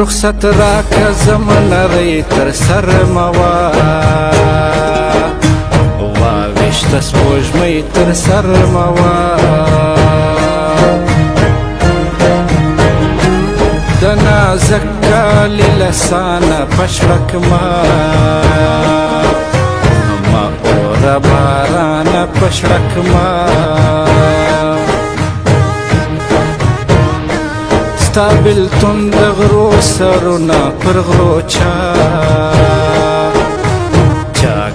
رخصت راکه زمنرۍ تر سر موا واویشته سپوږمۍ تر سر موا د نازک کالي لسانه پشړک ما اوره بارانه پشړک ما ستا بېلتون د غرو سرونه پر غرو چا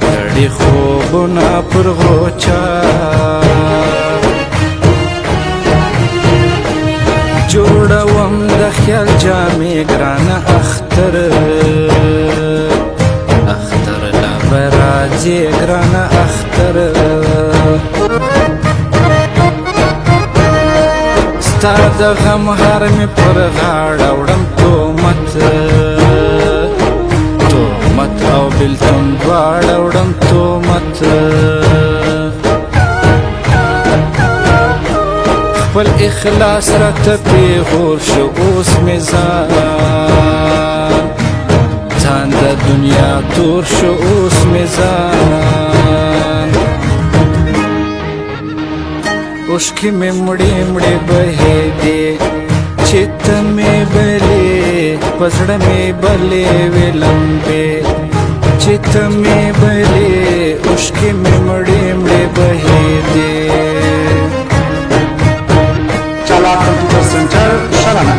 کړي خوبونه پر غرو چا جوړوم د خیال جامې ګرانه اختر لا به راځې ګرانه اختر ستا د غم هر مې پر غاړه وړم تهمت او بېلتون دواړه وړم تهمت خپل اخلاص راته پیغور شو اوس مې ځان د دنیا تور شو اوس مې ځان اوښکې مې مړې مړې بهېدې چې ته مې بلې په زړه مې بلې وې لمبې چې ته مې بلې اوښکې مې مړې مړې بهېدې چالاک کمپیوټر سنټر شلنه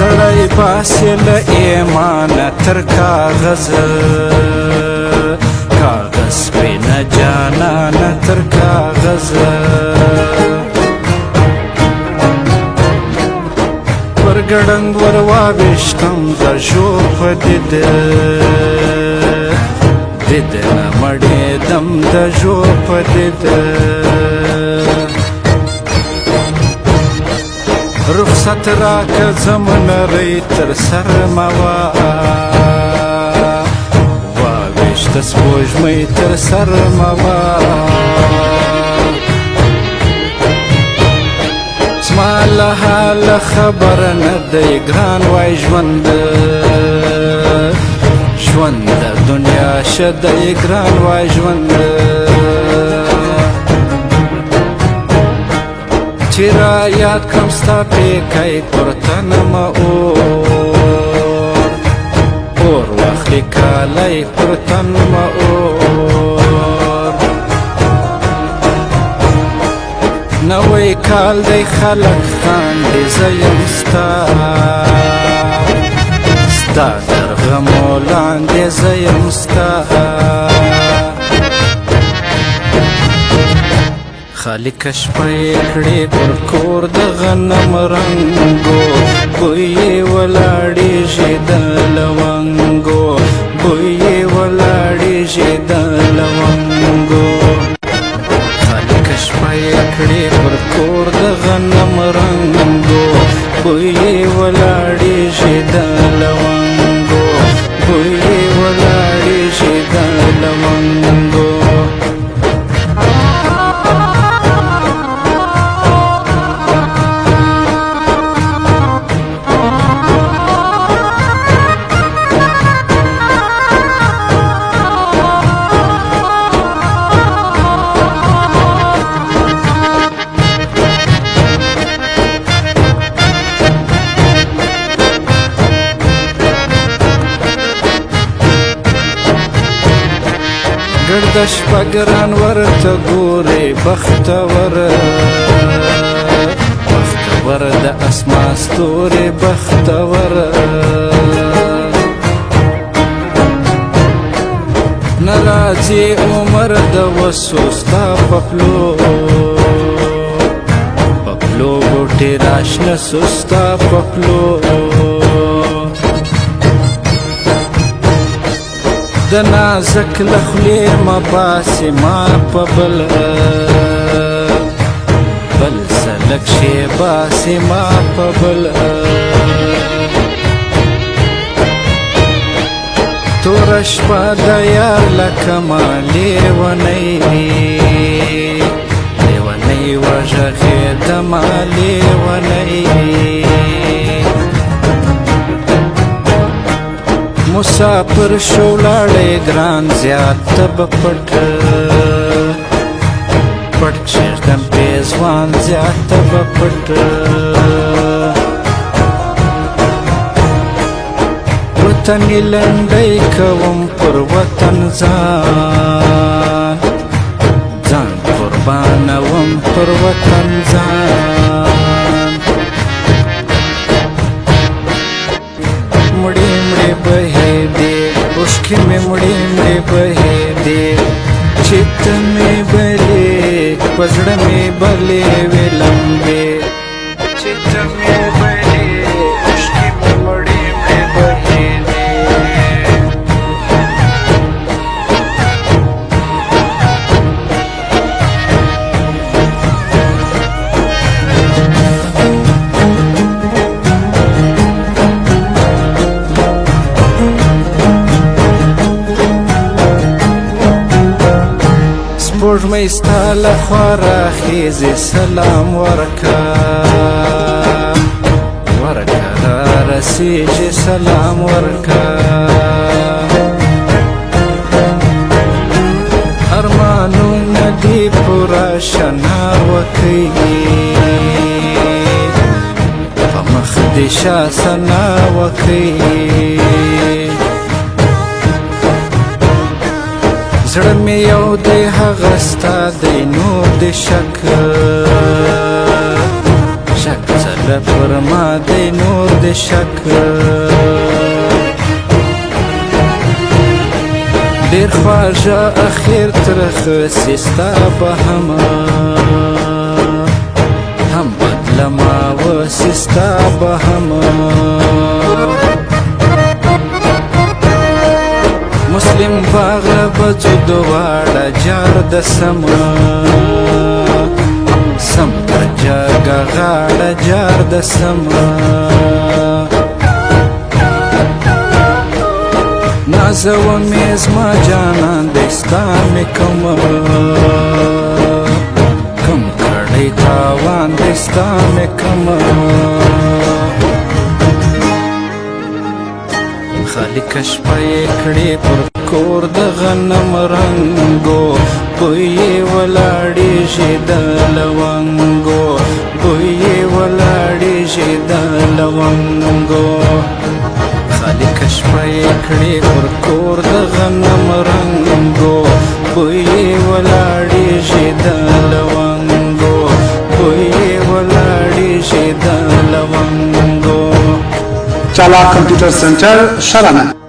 سړی باسي له ایمانه تر کاغذ سپینه جانانه تر کاغذ پر ګړنګ ور واویشتم د ژوب په دید نه مړېدم د ژوب په دید رخصت راکه زمنرۍ تر سر موا واویشته سپوږمۍ تر سر موا زما له حاله خبره نه دی ګران وای ژوند د دنیا شه دی ګران وای ژوند چې را یاد کړم ستا پیکی پر تنمه اور واخلي کالی پر تنمه اور نوی کال دی خلک خاندي زه یم ستا تر غمو لاندې زه یم ستا خالق شپه یې کړې پر کور د غنم رنګو بوی یې ولاړېږي د لونګو بوی یې ولاړېږي د لونګو خالق شپه یې کړې پر کور د غنم رنګو بوی یې ولاړېږي د لونګو بوی یې ولاړېږي د لونګو ګرده شپه ګران ورته ګورې بختور د اسمان ستورې بختور نه راځي عمر د وسو ستا په پلو بوټې راشنه سو ستا په پلو د نازک له خولې مه باسې ما په بل بل سلک شی باسی ما په بل تور شپه د یار لکه ما لیونی لیونی وژغېدمه لیونی مسافر شو لاړې ګران زیات ته به پټ پټ کښېږدم پېزوان زیات ته به پټ وطني لنډۍ کوم پر وطن ځان ځان قربانوم پر وطن ځان مړې مړې بهېدې اوښکې مې مړې مړې بهېدې چې ته مې بلې په زړه مې بلې وې لمبې چې ته مې بلې اوښکې مې مړې مړې بهېدې سپوږمۍ ستا له خوا راخیزې سلام ورکه ورکه رارسیږي سلام ورکه ارمانونه دې پوره شنا وکړي په مخ دې شاسنا وکړي زړه مې یو دی هغه ستا دی نور د شک شک څله پر ما دی نور د شک ډېر خواږه اخر ترخه سي ستا به هم بدلمه وسي ستا به مسلم باغ بچو دواړه جار د سما سم د جګه غاړه جار د سما نازوه مې زما جانان دی ستا مې کومه کوم کړی تاوان دی ستا مې کومه خالق شپه یې کړې پر کور د غنم رنګو بوی یې ولاړېږي د لونګو بوی یې ولاړېږي د لونګو خالق شپه یې کړې پر کور د غنم رنګو بوی یې ولاړېږي د لونګو بوی یې ولاړېږي د لونګو चालाक computer centre Sharana.